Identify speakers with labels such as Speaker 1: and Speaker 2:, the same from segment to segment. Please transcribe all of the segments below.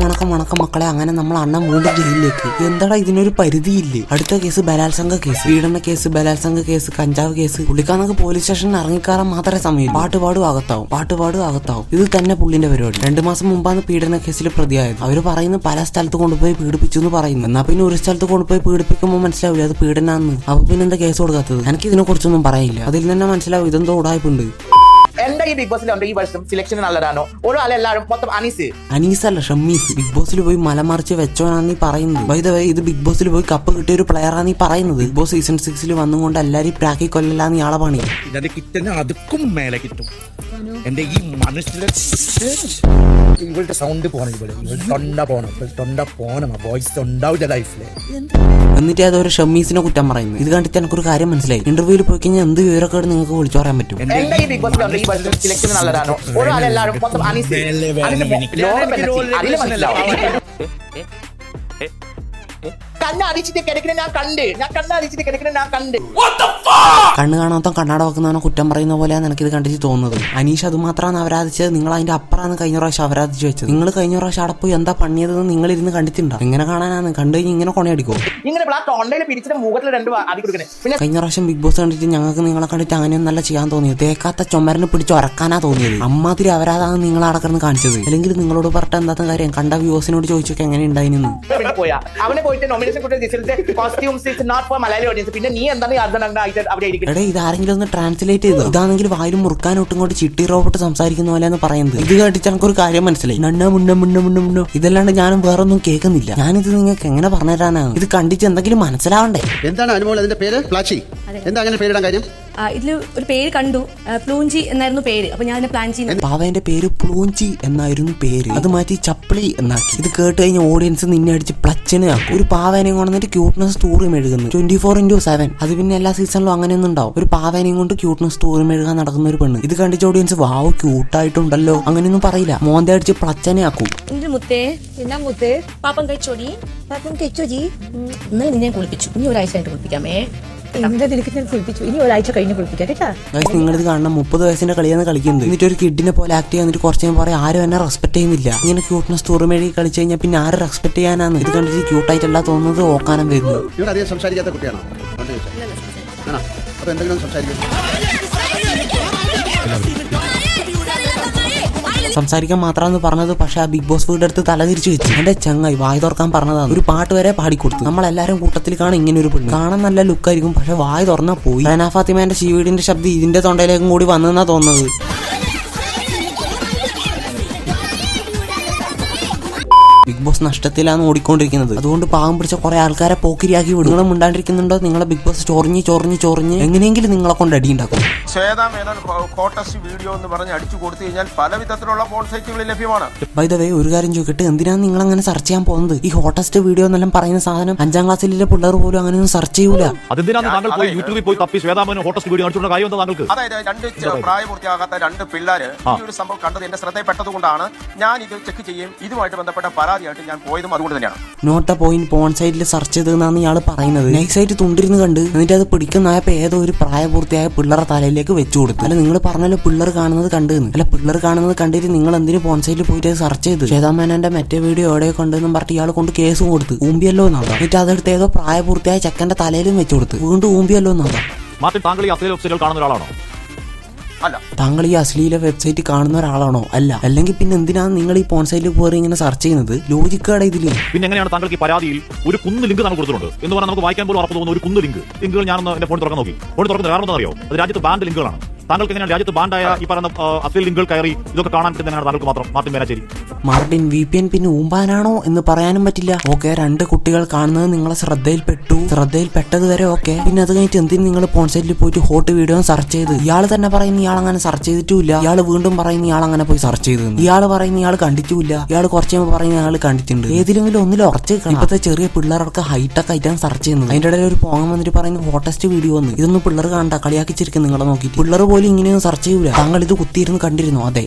Speaker 1: വണക്കം മക്കളെ. അങ്ങനെ നമ്മൾ അണ്ണൻ വീണ്ടും ജയിലിലേക്ക്. എന്താടാ ഇതിനൊരു പരിധിയില്ലേ? അടുത്ത കേസ് ബലാത്സംഗ കേസ്, പീഡന കേസ്, ബലാത്സംഗ കേസ്, കഞ്ചാവ് കേസ്. പുള്ളിക്കാർക്ക് പോലീസ് സ്റ്റേഷനിൽ ഇറങ്ങിക്കാറാൻ മാത്രമേ സമയം. പാട്ടുപാടും അകത്താവും. ഇത് തന്നെ പുള്ളിന്റെ പരിപാടി. 2 മാസം മുമ്പാണ് പീഡന കേസിൽ പ്രതിയായത്. അവര് പറയുന്നത് പല സ്ഥലത്ത് കൊണ്ടുപോയി പീഡിപ്പിച്ചു എന്ന് പറയുന്നു. എന്നാ പിന്നെ ഒരു സ്ഥലത്ത് കൊണ്ടുപോയി പീഡിപ്പിക്കുമ്പോൾ മനസ്സിലാവില്ല അത് പീഡനാന്ന്. അപ്പൊ പിന്നെ എന്താ കേസ് കൊടുക്കാത്തത്? എനിക്ക് ഇതിനെ കുറിച്ചൊന്നും പറയില്ല. അതിൽ തന്നെ മനസ്സിലാവും ഇതെന്തോ ഉടായ്പുണ്ട്.
Speaker 2: എന്റെ ഈ ബിഗ് ബോസിലുണ്ട് ഈ വർഷം സെലക്ഷൻ നല്ലതാണോ? എല്ലാവരും മൊത്തം
Speaker 1: അനീസല്ല ഷമ്മീസ്. ബിഗ് ബോസിൽ പോയി മലമറിച്ച് വെച്ചോനാന്ന് പറയുന്നത്. ബൈ ദ വേ ഇത് ബിഗ് ബോസിൽ പോയി കപ്പ് കിട്ടിയ ഒരു പ്ലെയറാണ് പറയുന്നത്. ബിഗ് ബോസ് സീസൺ 6 വന്നുകൊണ്ട് എല്ലാരും പ്രാക്കി കൊല്ലാന്ന് ഇയാളെ പണി.
Speaker 3: അതുക്കും മേലെ കിട്ടും. എന്റെ ഈ മനസ്സിലെ ഇവളുടെ സൗണ്ട് പോണം, തൊണ്ട പോണം, വോയിസ് ഉണ്ടാവില്ല ലൈഫില്.
Speaker 1: എന്നിട്ട് അതൊരു ഷമ്മീസിനെ കുറ്റം പറയുന്നു. ഇത് കണ്ടിട്ട് എനിക്കൊരു കാര്യം മനസ്സിലായി. ഇന്റർവ്യൂവിൽ പോയി കഴിഞ്ഞാൽ എന്ത് വിവരക്കേട് നിങ്ങൾക്ക് വിളിച്ചു പറയാൻ പറ്റും.
Speaker 2: സെലക്ഷൻ നല്ലതാണോ? എല്ലാവരും മൊത്തം
Speaker 1: കണ്ണ് കാണാത്ത കണ്ണാട വെക്കുന്നവനെ കുറ്റം പറയുന്ന പോലെയാണ് എനിക്കിത് കണ്ടിട്ട് തോന്നുന്നത്. അനീഷ് അത് മാത്രമാണ് അപരാധിച്ചത്. നിങ്ങൾ അതിന്റെ അപ്പുറമാണ് കഴിഞ്ഞ പ്രാവശ്യം അപരാധിച്ചു വെച്ചത്. നിങ്ങൾ കഴിഞ്ഞ പ്രാവശ്യം അവിടെ പോയി എന്താ പണിയതെന്ന് നിങ്ങൾ ഇരുന്ന് കണ്ടിട്ടുണ്ടോ? എങ്ങനെ കാണാനാണ്? കണ്ടു കഴിഞ്ഞ് ഇങ്ങനെ കൊണയടിക്കോ? കഴിഞ്ഞ പ്രാവശ്യം ബിഗ് ബോസ് കണ്ടിട്ട് ഞങ്ങൾക്ക് നിങ്ങളെ കണ്ടിട്ട് അങ്ങനെയൊന്നും നല്ല ചെയ്യാൻ തോന്നിയത്. തേക്കാത്ത ചുമരനെ പിടിച്ച് ഉറക്കാനാ തോന്നിയത്. അമ്മാതിരി അപരാധാണ് നിങ്ങൾ അടക്കന്ന് കാണിച്ചത്. അല്ലെങ്കിൽ നിങ്ങളോട് പറഞ്ഞ എന്താ കാര്യം? കണ്ട വ്യൂസിനോട് ചോദിച്ചൊക്കെ എങ്ങനെ ഉണ്ടായിരുന്നു. എടേ ഇതാരെങ്കിലും ഒന്ന് ട്രാൻസ്ലേറ്റ് ചെയ്തു. ഇതാണെങ്കിൽ വായിലും മുറുക്കാനൊട്ടും കൊണ്ട് ചിട്ടി റോബോട്ട് സംസാരിക്കുന്ന പോലെ പറയുന്നത്. ഇത് കേട്ടിട്ട് എനിക്കൊരു കാര്യം മനസ്സിലായി. മുന്നോ ഇതല്ലാണ്ട് ഞാനും വേറൊന്നും കേൾക്കുന്നില്ല. ഞാനിത് നിങ്ങൾക്ക് എങ്ങനെ പറഞ്ഞുതരാനാണ്? ഇത് കണ്ടിട്ട് എന്തെങ്കിലും മനസ്സിലാവണ്ടേ?
Speaker 4: എന്താണ് അനുമോൾ അതിന്റെ പേര്? പ്ലാച്ചി. എന്താ അങ്ങനെ പേരിടാൻ കാര്യം?
Speaker 5: ഇതില് ഒരു പേര് കണ്ടു, പ്ലൂഞ്ചി എന്നായിരുന്നു പേര്. അപ്പൊ ഞാൻ പ്ലാൻ ചെയ്യുന്നത്
Speaker 1: പാവേന്റെ പേര് പ്ലൂഞ്ചി എന്നായിരുന്നു പേര്. അത് മാറ്റി ചപ്പിളി എന്നാക്കി. ഇത് കേട്ട് കഴിഞ്ഞ ഓഡിയൻസ് നിന്നെ അടിച്ച് പ്ലച്ചിന് ആക്കും. ഒരു പാവേനെയും കൊണ്ടിട്ട് ക്യൂട്ട്നെസ് ടൂറും എഴുതുന്നു 24/7. അത് പിന്നെ എല്ലാ സീസണിലും അങ്ങനെയൊന്നും ഉണ്ടാവും. ഒരു പാവേനെയും കൊണ്ട് ക്യൂട്ട്നെസ് ടൂറും എഴുതാൻ നടക്കുന്ന ഒരു പെണ്ണ്. ഇത് കണ്ടിട്ട് ഓഡിയൻസ് വാവ് ക്യൂട്ടായിട്ടുണ്ടല്ലോ അങ്ങനെയൊന്നും പറയില്ല. മോന്തെ അടിച്ച് പ്ലച്ചനെ ആക്കും.
Speaker 5: പാപ്പം കഴിച്ചോടി ഇന്നലെ നിന്നെ കുളിപ്പിച്ചു. ഇനി ഒരാഴ്ച ആയിട്ട് കുളിപ്പിക്കാമേ. ഇനി ഒരാഴ്ച കഴിഞ്ഞ് കുളിപ്പിക്കാം കേട്ടാ.
Speaker 1: നിങ്ങളിത് കാണണം 30 വയസ്സിന്റെ കളിയാണ് കളിക്കുന്നത്. എന്നിട്ട് ഒരു കിഡിനെ പോലെ ആക്ട് ചെയ്യാന്നിട്ട് കുറച്ച് ഞാൻ പറയാം ആരും എന്നെ റെസ്പെക്ട് ചെയ്യുന്നില്ല. ഇങ്ങനെ ക്യൂട്ട്നെസ് ടൂർമെഴി കളിച്ചു കഴിഞ്ഞാൽ പിന്നെ ആരും റെസ്പെക്ട് ചെയ്യാനാണ്? ഇത് കണ്ടിട്ട് ക്യൂട്ടായിട്ടല്ല തോന്നുന്നത്, ഓക്കാനം വരുന്നത്.
Speaker 4: ഇവിടെ അധികം സംസാരിക്കാത്ത കുട്ടിയാണോ? അപ്പൊ എന്തെങ്കിലും
Speaker 1: സംസാരിക്കാൻ മാത്രമെന്ന് പറഞ്ഞത്. പക്ഷെ ആ ബിഗ് ബോസ് വീടെടുത്ത് തലതിരിച്ചു വെച്ചു. എന്റെ ചങ്ങായി വായി തുറക്കാൻ പറഞ്ഞതാണ്. ഒരു പാട്ട് വരെ പാടിക്കൊടുത്തു. നമ്മളെല്ലാരും കൂട്ടത്തിൽ കാണും ഇങ്ങനെ ഒരു പെണ്ണ്. കാണാൻ നല്ല ലുക്കായിരിക്കും, പക്ഷെ വായി തുറന്നാ പോയി. റൈന ഫാത്തിമേന്റെ ശിവീടിന്റെ ശബ്ദം ഇതിന്റെ തൊണ്ടയിലേക്കും കൂടി വന്നെന്നാ തോന്നുന്നത്. ബിഗ് ബോസ് നഷ്ടത്തിലാണ് ഓടിക്കൊണ്ടിരിക്കുന്നത്. അതുകൊണ്ട് പാവം പിടിച്ച കുറെ ആൾക്കാരെ പോക്കിരിയാക്കി വിടും. നിങ്ങളും ഉണ്ടാണ്ടിരിക്കുന്നുണ്ടോ? നിങ്ങളെ ബിഗ് ബോസ് ചൊറിഞ്ഞ് എങ്ങനെയെങ്കിലും നിങ്ങളെ കൊണ്ട് അടിയുണ്ടാക്കും.
Speaker 6: വീഡിയോ എന്ന് പറഞ്ഞ് അടിച്ചു കൊടുത്തു കഴിഞ്ഞാൽ പല വിധത്തിലുള്ള പോൺ സൈറ്റുകളിൽ ലഭ്യമാണ്.
Speaker 1: ബൈ ദ വേ ഒരു കാര്യം ചോദിക്കട്ടെ, എന്തിനാണ് നിങ്ങൾ അങ്ങനെ സെർച്ച് ചെയ്യാൻ പോകുന്നത്? ഈ ഹോട്ടസ്റ്റ് വീഡിയോ എന്നെല്ലാം പറയുന്ന സാധനം 5ാം ക്ലാസ്സിലെ പിള്ളേർ പോലും അങ്ങനെയൊന്നും സെർച്ച് ചെയ്യൂല.
Speaker 6: അതായത് 2 പ്രായപൂർത്തിയാകാത്ത 2 പിള്ളേര് ഈ ഒരു സംഭവം കണ്ടത് എന്റെ ശ്രദ്ധയിൽപ്പെട്ടത് കൊണ്ടാണ് ഞാൻ ഇത് ചെക്ക് ചെയ്യും. ഇതുമായിട്ട് ബന്ധപ്പെട്ട പരാതിയായിട്ട് ഞാൻ പോയതും അതുകൊണ്ട് തന്നെയാണ്.
Speaker 1: നോട്ട് എ പോയിന്റ് പോൺ സൈറ്റിൽ സെർച്ച് ചെയ്തെന്നാണ് ഇയാൾ പറയുന്നത്. നൈസായിട്ട് തുണ്ടിരുന്ന് കണ്ട് എന്നിട്ട് അത് പിടിക്കുന്നതായപ്പോ ഏതോ ഒരു പ്രായപൂർത്തിയായ പിള്ളേരെ തലയിലേക്ക് വെച്ചു കൊടുത്തു. അല്ല നിങ്ങൾ പറഞ്ഞല്ലോ പിള്ളേർ കാണുന്നത് കണ്ടെന്ന്. അല്ല പിള്ളേർ കാണുന്നത് കണ്ടിട്ട് നിങ്ങൾ എന്തിനു പോൺ സൈറ്റിൽ പോയിട്ട് സെർച്ച് ചെയ്തു? ശ്വേതാമേനന്റെ മറ്റേ വീഡിയോ എവിടെയോ കണ്ടെന്നും പറഞ്ഞിട്ട് ഇയാൾ കൊണ്ട് കേസും കൊടുത്തു. ഊമ്പിയല്ലോ എന്നാണ്. എന്നിട്ട് അതെടുത്ത് ഏതോ പ്രായപൂർത്തിയായ ചെക്കന്റെ തലയിലും വെച്ചു കൊടുത്തു. വീണ്ടും ഊമ്പിയല്ലോ എന്നാണ്. താങ്കൾ ഈ അശ്ലീല വെബ്സൈറ്റ് കാണുന്ന ഒരാളാണോ? അല്ല. അല്ലെങ്കിൽ പിന്നെ എന്തിനാണ് നിങ്ങൾ ഈ പോൺ സൈറ്റിൽ പോയി ഇങ്ങനെ സെർച്ച് ചെയ്യുന്നത്? ലോജിക്കാണ് ഇതില്.
Speaker 7: പിന്നെ എങ്ങനെയാണ് താങ്കൾക്ക് ഈ പരാതിയിൽ ഒരു കുന്ന് ലിങ്ക് നമുക്ക് കൊടുത്തിട്ടുണ്ട് എന്ന് പറഞ്ഞാൽ നമുക്ക് വായിക്കാൻ പോലും ഉറപ്പ് തോന്നുന്ന ഒരു കുന്ന് ലിങ്കുകൾ ഞാനൊന്ന് എന്റെ ഫോൺ തുറക്കാൻ നോക്കി. ഫോൺ തുറക്കുന്നത് കാരണം അറിയോ? അത് രാജ്യത്ത് ബാൻഡ് ലിങ്കുകളാണ്. താങ്കൾക്ക് എങ്ങനെയാണ് രാജ്യത്ത് ബാൻഡായ ഈ പറയുന്ന അശ്ലീല ലിങ്കുകൾ കയറി ഇതൊക്കെ കാണാൻ പറ്റുന്നതാണ് താങ്കൾക്ക് മാത്രം? മാർട്ടിൻ വേനാച്ചേരി
Speaker 1: മാർട്ടിൻ VPN പിന്നെ ഊമ്പാനാണോ എന്ന് പറയാനും പറ്റില്ല. ഓക്കെ 2 കുട്ടികൾ കാണുന്നത് നിങ്ങളെ ശ്രദ്ധയിൽപ്പെട്ടത് വരെ ഓക്കെ. പിന്നെ അത് കഴിഞ്ഞിട്ട് എന്തിനും നിങ്ങൾ പോൺ സൈറ്റിൽ പോയിട്ട് ഹോട്ട് വീഡിയോ സെർച്ച് ചെയ്ത്? ഇയാൾ തന്നെ പറയുന്ന ഇയാൾ അങ്ങനെ സെർച്ച് ചെയ്തിട്ടില്ല. ഇയാൾ വീണ്ടും പറയുന്ന ഇയാൾ അങ്ങനെ പോയി സെർച്ച് ചെയ്തു. ഇയാൾ പറയുന്ന ഇയാൾ കണ്ടിട്ടില്ല. ഇയാൾ കുറച്ച് കഴിയുമ്പോൾ പറയുന്ന ഇയാൾ കണ്ടിട്ടുണ്ട്. ഏതിലെങ്കിലും ഒന്നിലും ഉറച്ച് ഇപ്പോഴത്തെ ചെറിയ പിള്ളേർക്ക് ഹൈടെക് ആയിട്ടാണ് സെർച്ച് ചെയ്യുന്നത്. അതിന്റെ ഇടയിൽ ഒരു പോങ്ങം വന്നിട്ട് പറയുന്ന ഹോട്ടസ്റ്റ് വീഡിയോ വന്ന് ഇതൊന്നും പിള്ളേർ കണ്ട കളിയാക്കിച്ചിരിക്കും നിങ്ങളെ നോക്കിയിട്ട്. പിള്ളേർ പോലും ഇങ്ങനെയൊന്നും സെർച്ച് ചെയ്യൂല. താങ്കൾ ഇത് കുത്തിയിരുന്ന് കണ്ടിരുന്നു? അതെ.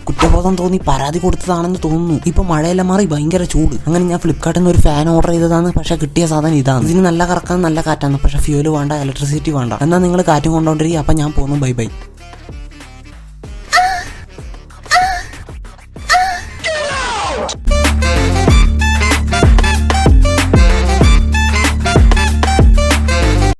Speaker 1: കുറ്റബോധം തോന്നി പരാതി കൊടുത്തതാണെന്ന് തോന്നുന്നു. ഇപ്പൊ മഴയെല്ലാം മാറി ഭയങ്കര ചൂട്. അങ്ങനെ ഞാൻ ഫ്ലിപ്കാർട്ടിൽ നിന്ന് ഒരു ഫാൻ ഓർഡർ ചെയ്തതാണ്. പക്ഷെ കിട്ടിയ സാധനം ഇതാണ്. ഇതിന് നല്ല കറക്കാൻ നല്ല കാറ്റാണ്. പക്ഷെ ഫ്യൂല് വേണ്ട, ഇലക്ട്രിസിറ്റി വേണ്ട. എന്നാൽ നിങ്ങൾ കാറ്റും കൊണ്ടോണ്ടിരിക്കും. അപ്പൊ ഞാൻ പോകുന്നു. ബൈ.